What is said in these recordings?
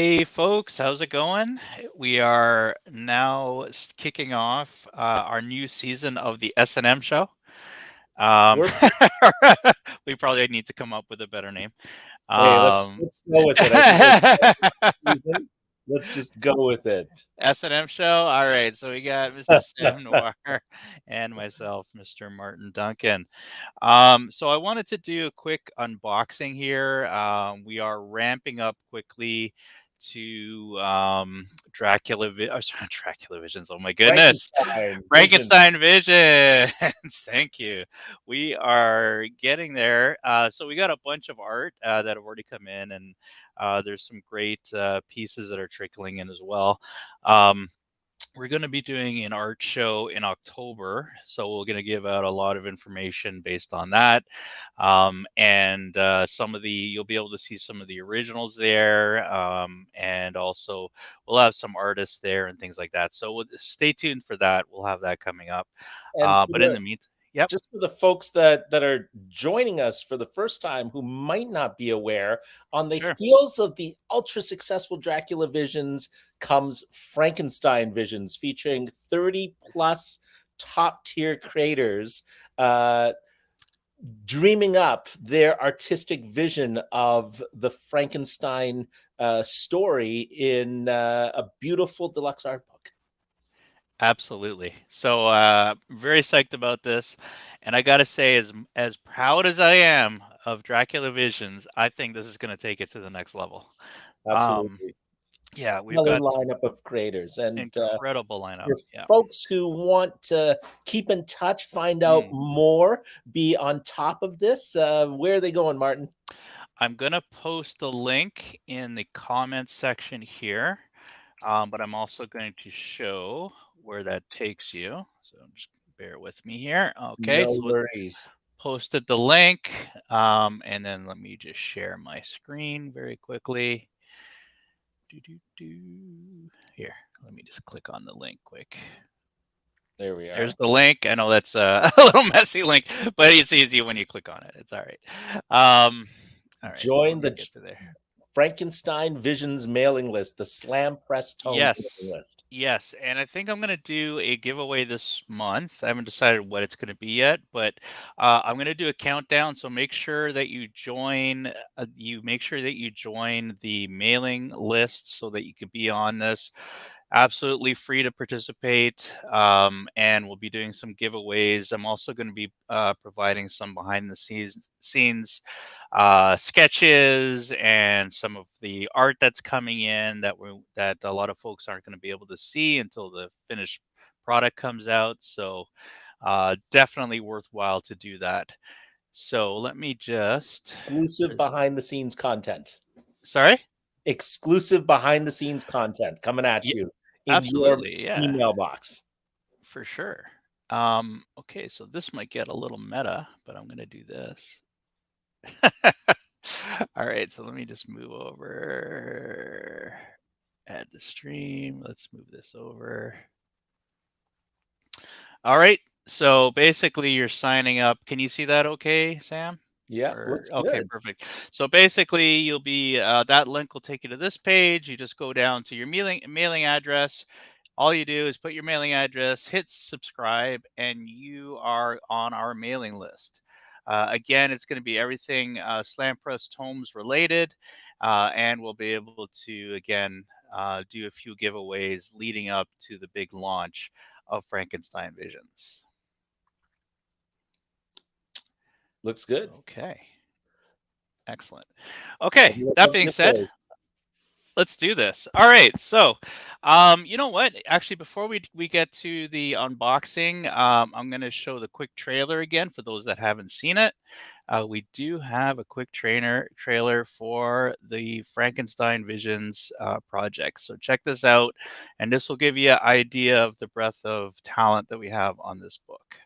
Hey folks, how's it going? We are now kicking off our new season of the S&M show. Um, We're we probably need to come up with a better name. Hey, let's Um, go with it. I think it's season. Let's just go with it. S&M show. All right, so we got Mr. Sam Noir and myself, Mr. Martin Duncan. So I wanted to do a quick unboxing here. We are ramping up quickly to Dracula Dracula Visions. Oh my goodness. Frankenstein Visions. Thank you. We are getting there. So we got a bunch of art that have already come in, and there's some great pieces that are trickling in as well. We're going to be doing an art show in October, so we're going to give out a lot of information based on that, and you'll be able to see some of the originals there, and also we'll have some artists there and things like that. So stay tuned for that. We'll have that coming up. But in the meantime, yep. Just for the folks that are joining us for the first time who might not be aware, on the heels of the ultra successful Dracula Visions comes Frankenstein Visions, featuring 30 plus top tier creators dreaming up their artistic vision of the Frankenstein story in a beautiful deluxe art book. Absolutely. So very psyched about this. And I gotta say, as proud as I am of Dracula Visions, I think this is gonna take it to the next level. Absolutely. Yeah, we've got a lineup of creators and incredible lineup. For folks who want to keep in touch, find out more, be on top of this, where are they going, Martin? I'm gonna post the link in the comments section here, but I'm also going to show where that takes you. So just bear with me here. Okay, no worries. Posted the link, and then let me just share my screen very quickly. Here, let me just click on the link quick. There we are. There's the link. I know that's a little messy link, but it's easy when you click on it. It's all right. All right. Join the Frankenstein Visions mailing list, the Slam Press Tomes mailing list. Yes, and I think I'm going to do a giveaway this month. I haven't decided what it's going to be yet, but I'm going to do a countdown. So make sure that you join. Make sure that you join the mailing list so that you can be on this. Absolutely free to participate, and we'll be doing some giveaways. I'm also going to be providing some behind the scenes sketches and some of the art that's coming in that a lot of folks aren't going to be able to see until the finished product comes out. So definitely worthwhile to do that. So let me just exclusive behind the scenes content. Sorry? Exclusive behind the scenes content coming at you in your email box. For sure. Okay, so this might get a little meta, but I'm going to do this. All right, so let me just move over, add the stream. Let's move this over. All right, so basically you're signing up. Can you see that okay, Sam? Yeah, okay, perfect. So basically you'll be, that link will take you to this page. You just go down to your mailing address. All you do is put your mailing address, hit subscribe, and you are on our mailing list. Again, it's going to be everything Slam Press Tomes related, and we'll be able to, again, do a few giveaways leading up to the big launch of Frankenstein Visions. Looks good. Okay. Excellent. Okay, that being said, let's do this. All right, so you know what? Actually, before we get to the unboxing, I'm going to show the quick trailer again for those that haven't seen it. We do have a quick trailer for the Frankenstein Visions project. So check this out, and this will give you an idea of the breadth of talent that we have on this book.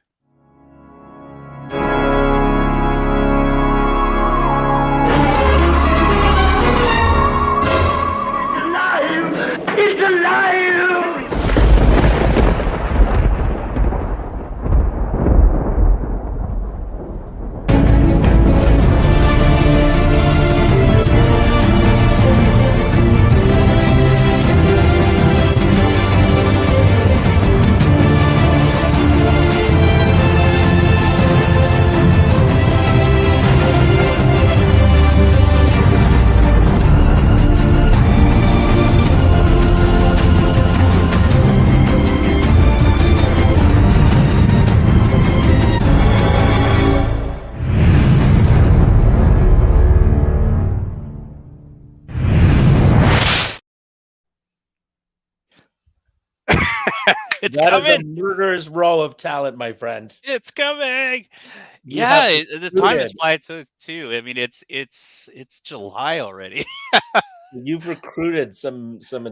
It's alive! It's That is a coming. murderer's row of talent, my friend. It's coming. You have Yeah, the time is recruited. flying too. I mean, it's July already. You've recruited some some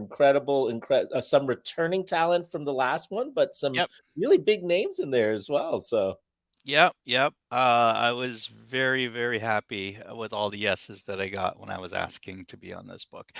returning talent from the last one, but some Yep. really big names in there as well. So Yep, yep. I was very, very happy with all the yeses that I got when I was asking to be on this book,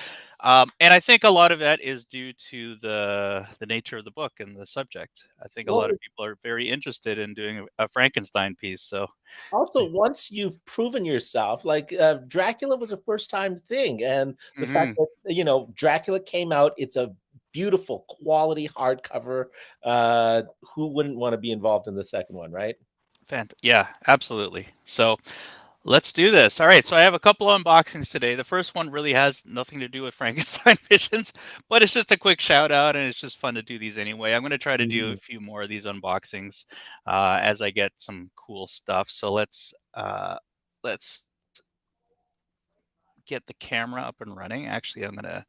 and I think a lot of that is due to the nature of the book and the subject. I think a well, lot of people are very interested in doing a Frankenstein piece. So, also, once you've proven yourself, like Dracula was a first time thing, and the fact hmm that Dracula came out, it's a beautiful quality hardcover. Who wouldn't want to be involved in the second one, right? yeah, absolutely. So, let's do this. All right, so I have a couple of unboxings today. The first one really has nothing to do with Frankenstein Visions, but it's just a quick shout out, and it's just fun to do these anyway. I'm going to try to do a Mhm. few more of these unboxings as I get some cool stuff. So let's get the camera up and running. Actually, I'm going to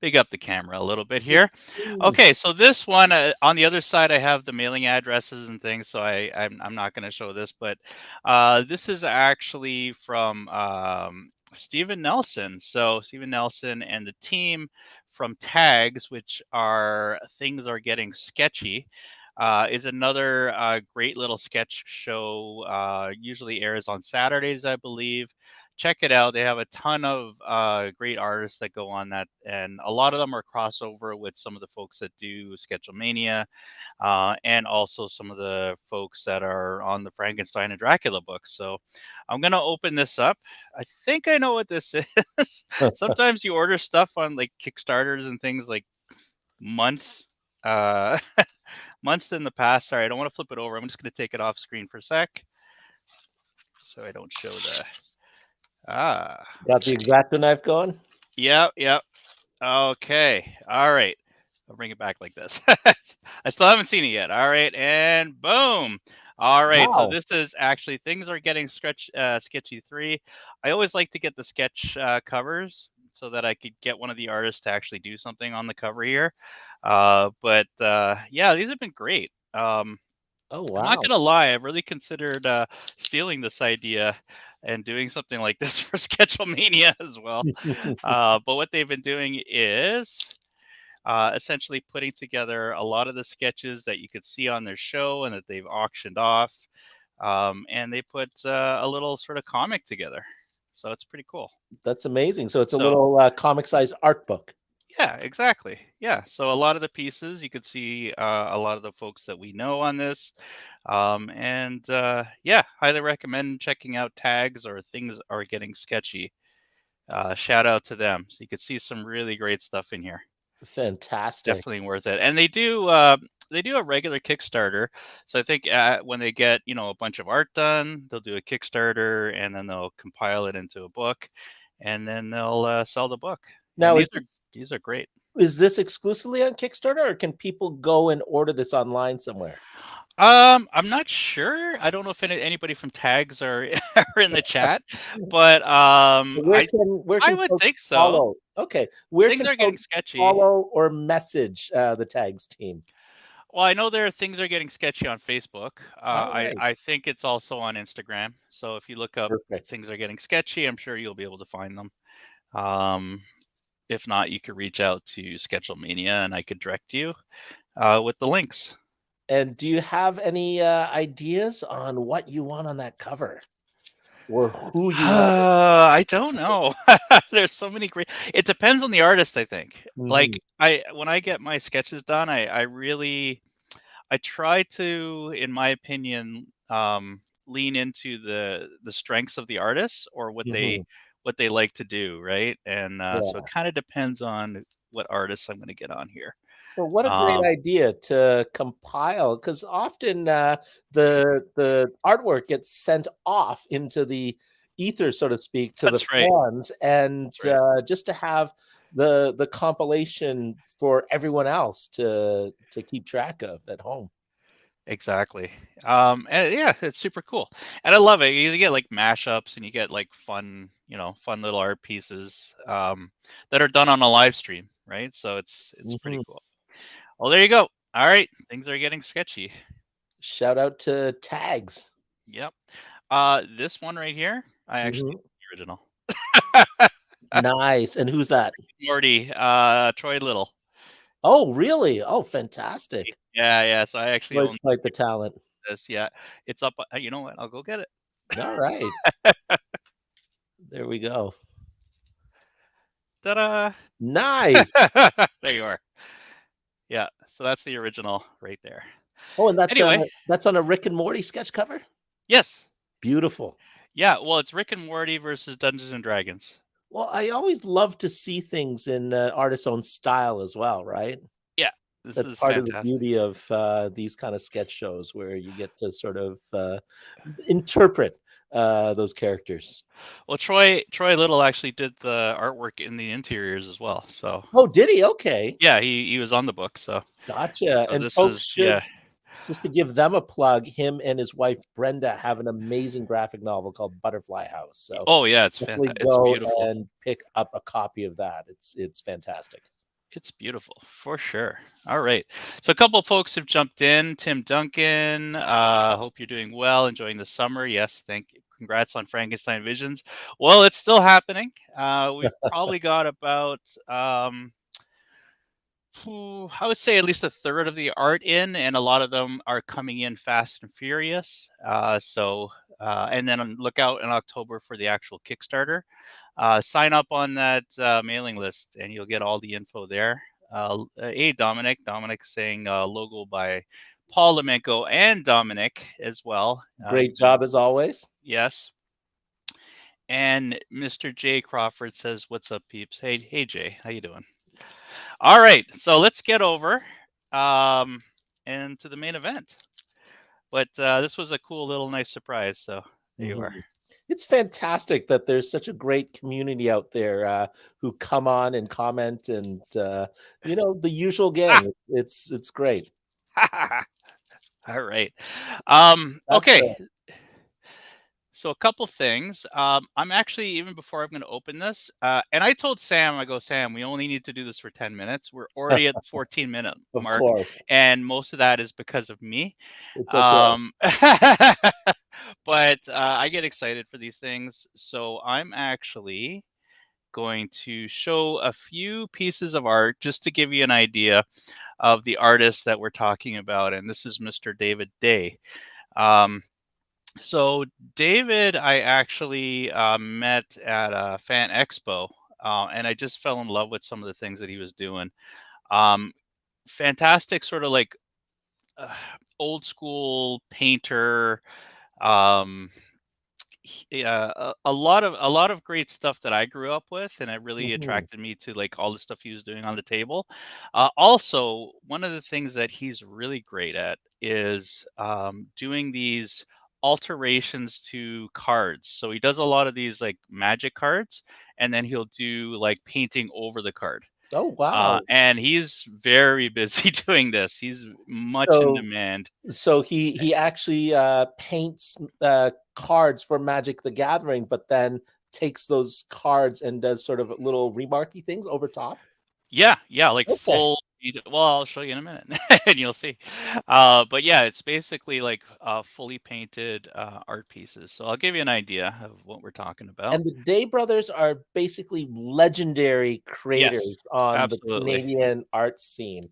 big up the camera a little bit here. Okay, so this one on the other side, I have the mailing addresses and things, so I'm not going to show this, but this is actually from Stephen Nelson. So Stephen Nelson and the team from Tags, which are Things Are Getting Sketchy. Is another great little sketch show. Usually airs on Saturdays, I believe. Check it out. They have a ton of great artists that go on that, and a lot of them are crossover with some of the folks that do Sketchamania, and also some of the folks that are on the Frankenstein and Dracula books. So I'm gonna open this up. I think I know what this is. Sometimes you order stuff on like Kickstarters and things like months. Uh, months in the past. Sorry, I don't want to flip it over. I'm just going to take it off screen for a sec so I don't show the. Ah, Got the X-Acto knife going. yep, yep. Okay, all right. I'll bring it back like this. I still haven't seen it yet. All right, and boom. All right, so Wow. this is actually Things Are Getting Sketchy 3. I always like to get the sketch covers so that I could get one of the artists to actually do something on the cover here. But yeah, these have been great. Oh I'm not wow. gonna lie, I've really considered stealing this idea and doing something like this for Sketchamania as well. But what they've been doing is essentially putting together a lot of the sketches that you could see on their show and that they've auctioned off. And they put a little sort of comic together. So it's pretty cool. That's amazing. So it's a So little comic size art book. yeah, exactly. Yeah. So a lot of the pieces you could see a lot of the folks that we know on this. And yeah, highly recommend checking out Tags or Things Are Getting Sketchy. Shout out to them. So you could see some really great stuff in here. Fantastic. Definitely worth it. And they do a regular Kickstarter. So I think when they get a bunch of art done, they'll do a Kickstarter and then they'll compile it into a book, and then they'll sell the book. And Now, these are great. is this exclusively on Kickstarter, or can people go and order this online somewhere? I'm not sure. I don't know if anybody from Tags are are in the chat, but Where I can would folks think so. follow? Okay, where Things can are getting folks sketchy. follow or message the Tags team? Well, I know there are things are getting sketchy on Facebook. All right, I think it's also on Instagram. So if you look up perfect. things are getting sketchy, I'm sure you'll be able to find them. Um, if not, you could reach out to Sketchamania and I could direct you with the links. And do you have any ideas on what you want on that cover, or who you want? I don't know. There's so many great. It depends on the artist, I think. Mhm. Like when I get my sketches done, I really I try to, in my opinion, lean into the strengths of the artist or Mhm. what they like to do, right? And so it Yeah. kind of depends on what artists I'm going to get on here. Well, what a great Um, idea to compile, because often the artwork gets sent off into the ether, so to speak, to the that's right. fans, and That's right. just to have the compilation for everyone else to keep track of at home. Exactly. And yeah, it's super cool. And I love it. You get like mashups and you get like fun, fun little art pieces that are done on a live stream, right? So it's pretty Mhm. cool. Well, there you go. All right, things are getting sketchy. Shout out to tags. Yep. This one right here, I actually Mhm. the original. Nice. And who's that? Morty, Troy Little. Oh, really? Oh, fantastic. Yeah, yeah. So I actually Troy's own quite the talent. this. Yeah, it's up. You know what? I'll go get it. All right. There we go. Ta-da! Nice. There you are. Yeah. So that's the original right there. Oh, and Anyway, that's on a Rick and Morty sketch cover? yes. Beautiful. Yeah. Well, it's Rick and Morty versus Dungeons and Dragons. Well, I always love to see things in artist's own style as well, right? Yeah. This That's is part of the fantastic. beauty of these kind of sketch shows where you get to sort of interpret those characters. Well, Troy Little actually did the artwork in the interiors as well. So Oh, did he? Okay. yeah, he was on the book. So Gotcha. And this folks was should, just to give them a plug, him and his wife Brenda have an amazing graphic novel called Butterfly House. So Oh yeah, it's definitely fantastic. It's go beautiful. and pick up a copy of that. It's fantastic. It's beautiful for sure. All right. So a couple of folks have jumped in. Tim Duncan, hope you're doing well, enjoying the summer. Yes, thank you. Congrats on Frankenstein Visions. Well, it's still happening. We've probably got about I would say at least a third of the art in, and a lot of them are coming in fast and furious. And then look out in October for the actual Kickstarter. Sign up on that mailing list, and you'll get all the info there. Hey, Dominic. Dominic's saying logo by Paul Lemenko and Dominic as well. Great job as always. Yes. And Mr. Jay Crawford says, "What's up, peeps?" Hey, Jay, how you doing? All right, so let's get over and to the main event. But this was a cool little nice surprise. So there you are. It's fantastic that there's such a great community out there who come on and comment and the usual gang. It's great. All right. That's Okay. So a couple things. I'm actually, even before I'm going to open this, and I told Sam, I go, Sam, we only need to do this for 10 minutes. We're already at the 14-minute of mark, course. and most of that is because of me. It's okay. But I get excited for these things. So I'm actually going to show a few pieces of art just to give you an idea of the artists that we're talking about. And this is Mr. David Day. So David, I actually met at a fan expo, and I just fell in love with some of the things that he was doing. Fantastic, sort of like old school painter. Um, a lot of great stuff that I grew up with, and it really attracted me to like all the stuff he was doing on the table. Also, one of the things that he's really great at is doing these alterations to cards. So he does a lot of these like magic cards, and then he'll do like painting over the card. Oh wow! And he's very busy doing this. He's much in demand. So he actually paints cards for Magic the Gathering, but then takes those cards and does sort of little remarky things over top. Yeah, like full. Well, I'll show you in a minute, and you'll see. But yeah, it's basically like fully painted art pieces. So I'll give you an idea of what we're talking about. And the Day Brothers are basically legendary creators on the Canadian art scene.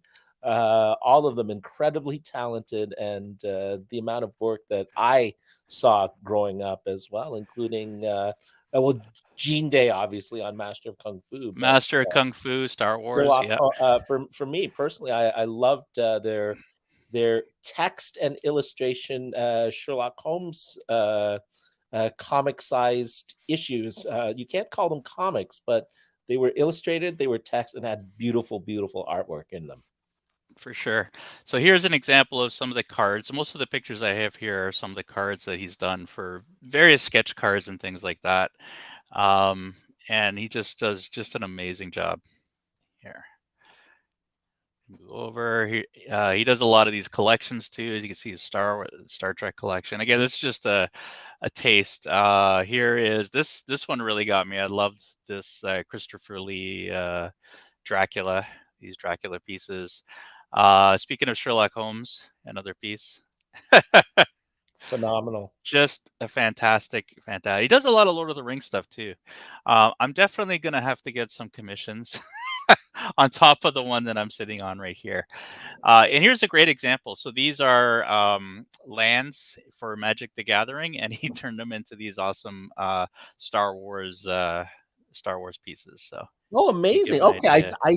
All of them incredibly talented, and the amount of work that I saw growing up as well, including Gene Day, obviously on Master of Kung Fu. Master of Kung Fu, Star Wars. For me personally, I loved their text and illustration Sherlock Holmes comic-sized issues. You can't call them comics, but they were illustrated, they were text, and had beautiful, beautiful artwork in them. For sure. So here's an example of some of the cards. Most of the pictures I have here are some of the cards that he's done for various sketch cards and things like that. And he just does just an amazing job here. Move over. He does a lot of these collections too. As you can see, his Star Trek collection. Again, this is just a taste. Here is this one really got me. I love this Christopher Lee Dracula. These Dracula pieces. Speaking of Sherlock Holmes, another piece. Phenomenal. Just a fantastic. He does a lot of Lord of the Rings stuff too. I'm definitely gonna have to get some commissions on top of the one that I'm sitting on right here. And here's a great example. So these are lands for Magic the Gathering, and he turned them into these awesome Star Wars pieces. So Oh, you give amazing. an Okay, idea. I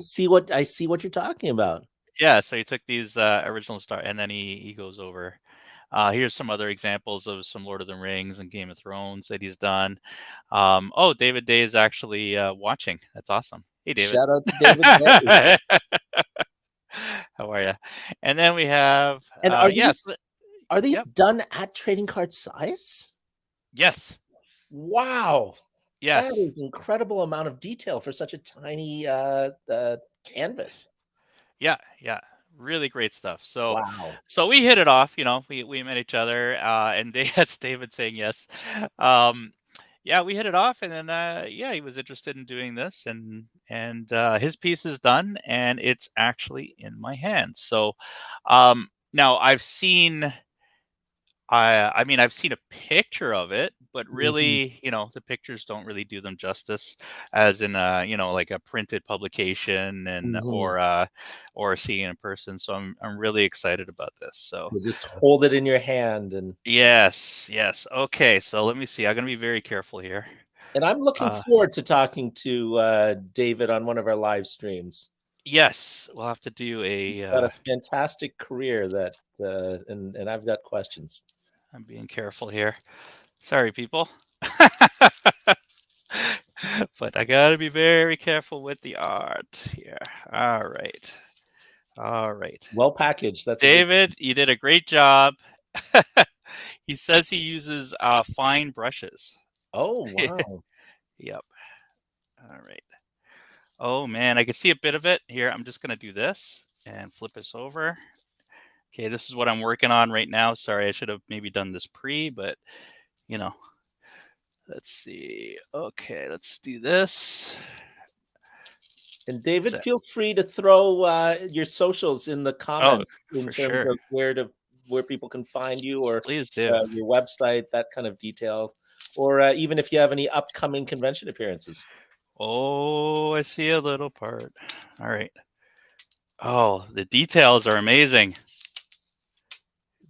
see what you're talking about. Yeah, so he took these original Star, and then he goes over. Here's some other examples of some Lord of the Rings and Game of Thrones that he's done. Oh, David Day is actually watching. That's awesome. Hey, David. Shout out to David Day. How are you? And then we have, And are yes, these yep, done at trading card size? yes, Wow. That yes. is incredible amount of detail for such a tiny canvas. Yeah, yeah. Really great stuff. So, Wow. we hit it off. We met each other, and that's David saying yes. Um, yeah, we hit it off, and then yeah, he was interested in doing this, and his piece is done, and it's actually in my hands. So, now I've seen. I mean, I've seen a picture of it, but Mhm. really, the pictures don't really do them justice, as in like a printed publication and Mhm. or seeing it in person. So I'm really excited about this. So So just hold it in your hand yes, yes. Okay, so let me see. I'm gonna be very careful here. and I'm looking Uh, forward to talking to David on one of our live streams. yes, we'll have to do He's a. got a fantastic career that and I've got questions. I'm being careful here. Sorry, people. But I gotta be very careful with the art here. All right. All right. Well packaged. That's a good David, you did a great job. He says he uses fine brushes. Oh, wow. Yep. All right. Oh man, I can see a bit of it here. I'm just gonna do this and flip this over. Okay, this is what I'm working on right now. Sorry, I should have maybe done this but you know, let's see. Okay, let's do this. And David, So, feel free to throw your socials in the oh, comments in for terms sure. of where people can find you or Please do. your website, that kind of detail, or even if you have any upcoming convention appearances. Oh, I see a little part. All right. Oh, the details are amazing.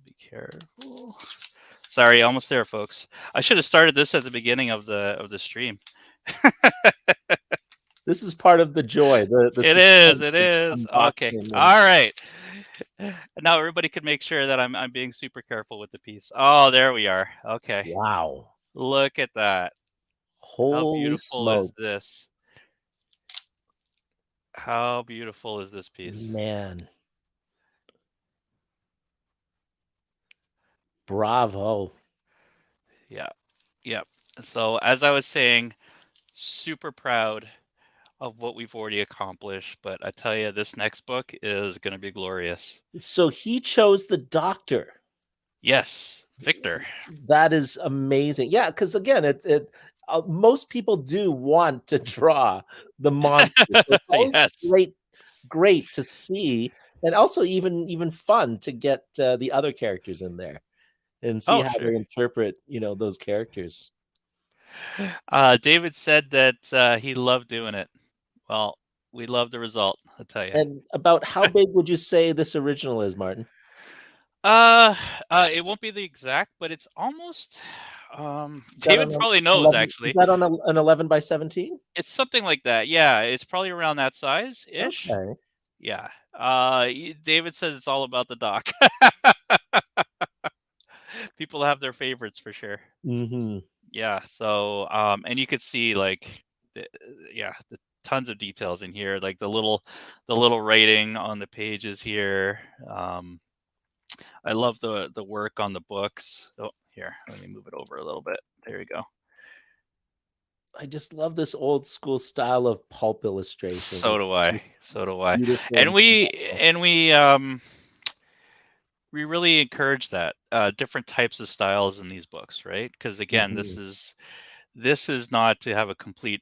Be careful. Sorry, almost there, folks. I should have started this at the beginning of the stream. This is part of the joy, the It is. suspense It of is. Okay. unboxing and All right. Now everybody can make sure that I'm being super careful with the piece. Oh, there we are. Okay. wow. Look at that. How Holy beautiful is smokes. this? How beautiful is this piece? Man. Bravo. Yeah. Yep. So as I was saying, super proud of what we've already accomplished, but I tell you, this next book is going to be glorious. So he chose the doctor. Yes, Victor. That is amazing. Yeah, because again, most people do want to draw the monster. So it's always Yes. great to see, and also even fun to get the other characters in there and see Oh, how sure. they interpret those characters. David said that he loved doing it. Well, we love the result, I'll tell you. And about how big would you say this original is, Martin? Uh, it won't be the exact, but it's almost. Is that David on probably knows 11? Is actually. that on an 11 by 17? It's something like that. Yeah, it's probably around that size ish. Okay. Yeah. David says it's all about the doc. People have their favorites for sure. Hmm. Yeah. So, and you could see like, the tons of details in here, like the little writing on the pages here. I love the work on the books. Oh, here, let me move it over a little bit. There you go. I just love this old school style of pulp illustration. So do It's I. just So do I. beautiful And and we phenomenal. and we really encourage that different types of styles in these books, right? Because again, Mhm. this is not to have a complete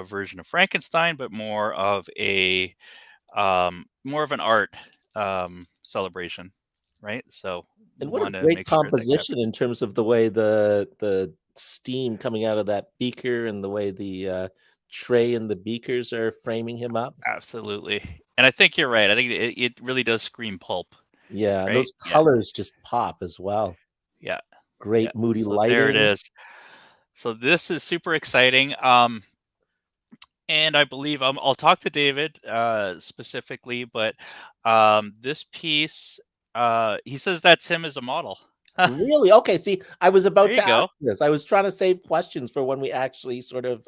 version of Frankenstein, but more of an art celebration, right? So we And what a want to great make sure that composition in terms of the way the steam coming out of that beaker and the way the tray and the beakers are framing him up. absolutely. And I think you're right. I think it really does scream pulp, Yeah, and right? those Yeah, colors just pop as well. yeah, yeah. Great moody So there it lighting. is. So this is super exciting. And I believe I'll talk to David specifically, but this piece, he says that's him as a model. Really? Okay, see, I was There about you to go. ask this. I was trying to save questions for when we actually sort of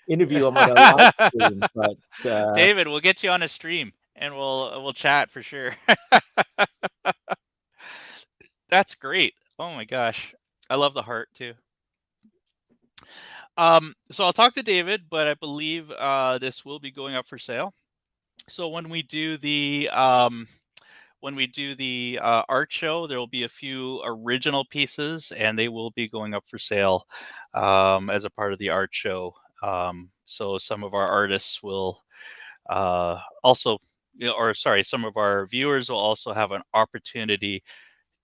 interview him on a live stream, but David, we'll get you on a stream and we'll chat for sure. That's great. Oh my gosh. I love the heart too. So I'll talk to David, but I believe this will be going up for sale. So when we do the art show, there will be a few original pieces, and they will be going up for sale as a part of the art show. So some of our artists will also, or sorry, some of our viewers will also have an opportunity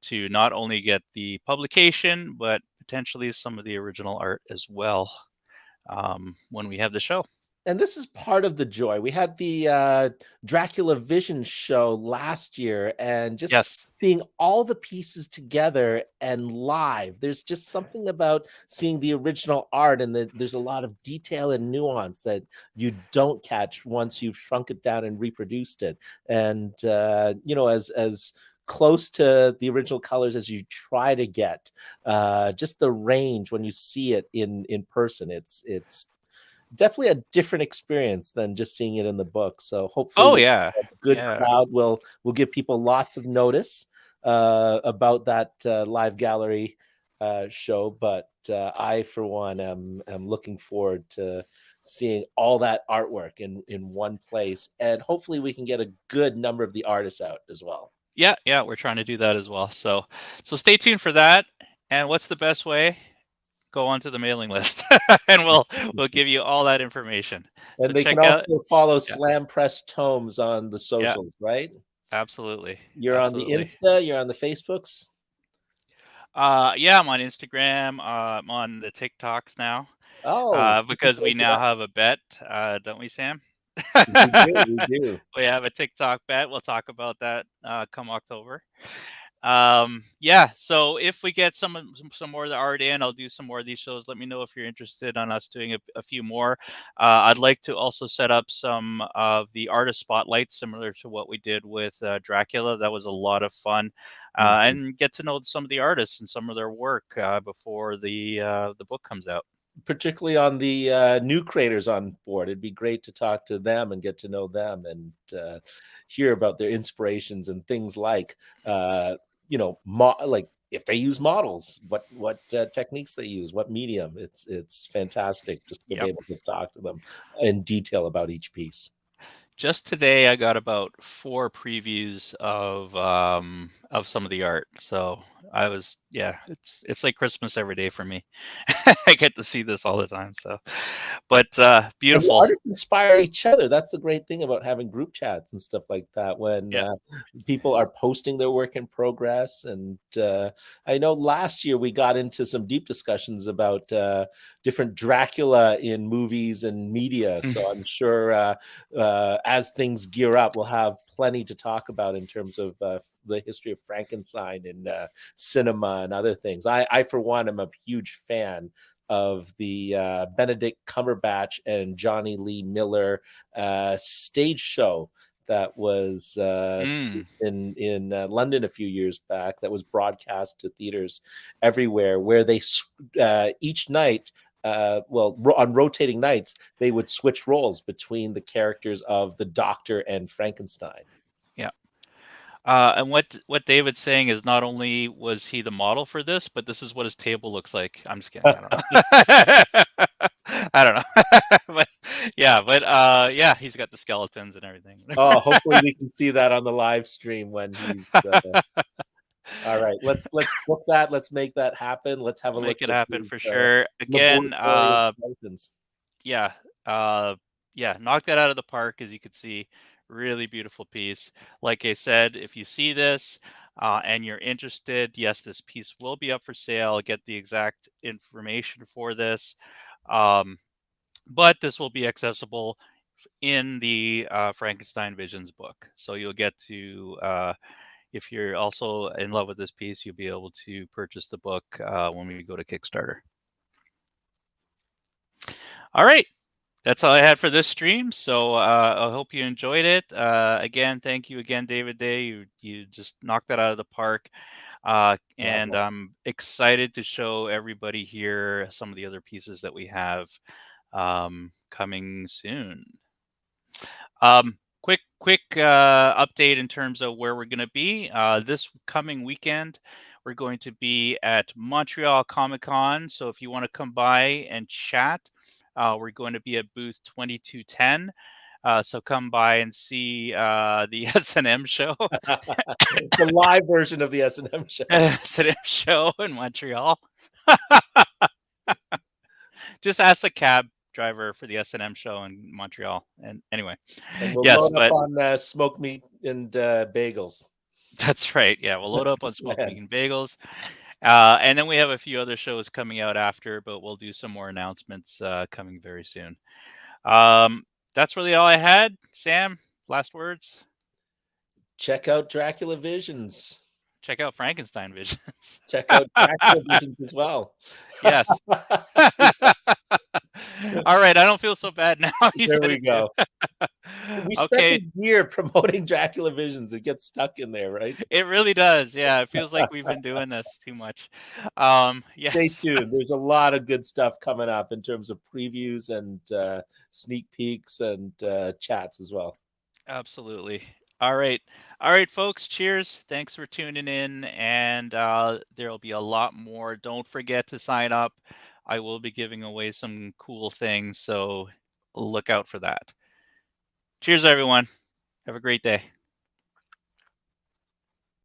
to not only get the publication, but potentially some of the original art as well when we have the show. and this is part of the joy. We had the Dracula Vision show last year, and just Yes. seeing all the pieces together and live. There's just something about seeing the original art, and there's a lot of detail and nuance that you don't catch once you've shrunk it down and reproduced it. And as close to the original colors as you try to get, just the range when you see it in person, it's definitely a different experience than just seeing it in the book. So hopefully Oh we yeah. have a good Yeah. crowd. Will give people lots of notice about that live gallery show. But I, for one, am looking forward to seeing all that artwork in one place, and hopefully we can get a good number of the artists out as well. Yeah, yeah, we're trying to do that as well. So stay tuned for that. And what's the best way? Go onto the mailing list and we'll give you all that information. So And they can check out. also follow Yeah, Slam Press Tomes on the yeah, socials, right? absolutely. You're on the Absolutely. Insta, you're on the Facebooks. Yeah, I'm on Instagram, I'm on the TikToks now. Oh, people Because we take it now up. have a bet, don't we, Sam? We do, we do. We have a TikTok bet. We'll talk about that come October. Yeah, so if we get some more of the art in, I'll do some more of these shows. Let me know if you're interested on us doing a few more. I'd like to also set up some of the artist spotlights similar to what we did with Dracula. That was a lot of fun. Mhm. And get to know some of the artists and some of their work before the book comes out. Particularly on the new creators on board. It'd be great to talk to them and get to know them and hear about their inspirations and things like, like if they use models, what techniques they use, what medium. It's fantastic just to be Yep. able to talk to them in detail about each piece. Just today, I got about 4 previews of some of the art. So yeah, it's like Christmas every day for me. I get to see this all the time. So, but And the beautiful. artists inspire each other. That's the great thing about having group chats and stuff like that when Yeah. people are posting their work in progress. And I know last year we got into some deep discussions about different Dracula in movies and media. So I'm sure as things gear up, we'll have plenty to talk about in terms of the history of Frankenstein in cinema and other things. I, for one, am a huge fan of the Benedict Cumberbatch and Johnny Lee Miller stage show that was Mm, in London a few years back, that was broadcast to theaters everywhere, where they each night, on rotating nights, they would switch roles between the characters of the Doctor and Frankenstein. yeah. And what David's saying is not only was he the model for this, but this is what his table looks like. I'm just kidding. I don't know. I don't know. But yeah, he's got the skeletons and everything. Oh, hopefully we can see that on the live stream when he's all right. Let's book that. Let's make that happen. Let's have a We'll look make it at happen his for sure. Again, laboratory of skeletons. yeah, uh, yeah, knock that out of the park, as you could see. Really beautiful piece. Like I said, if you see this and you're interested, yes, this piece will be up for sale. Get the exact information for this. But this will be accessible in the Frankenstein Visions book. So you'll get to, if you're also in love with this piece, you'll be able to purchase the book when we go to Kickstarter. All right. That's all I had for this stream. So I hope you enjoyed it. Again, thank you again, David Day. You just knocked that out of the park. And I'm excited to show everybody here some of the other pieces that we have coming soon. Quick update in terms of where we're going to be. This coming weekend, we're going to be at Montreal Comic Con. So if you want to come by and chat, we're going to be at booth 2210. So come by and see the S&M show. The live version of the S&M show. S&M show in Montreal. Just ask the cab driver for the S&M show in Montreal. And anyway, and we'll yes, load but up on smoked meat and bagels. That's right. Yeah, we'll load up on smoked meat and bagels. And then we have a few other shows coming out after, but we'll do some more announcements coming very soon. That's really all I had. Sam, last words? Check out Dracula Visions. Check out Frankenstein Visions. Check out Dracula Visions as well. Yes. All right, I don't feel so bad now. There we go. We spent a year promoting Dracula Visions. It gets stuck in there, right? It really does. Yeah, it feels like we've been doing this too much. Yes. Stay tuned. There's a lot of good stuff coming up in terms of previews and sneak peeks and chats as well. Absolutely. All right, folks. Cheers. Thanks for tuning in, and there will be a lot more. Don't forget to sign up. I will be giving away some cool things, so look out for that. Cheers, everyone. Have a great day.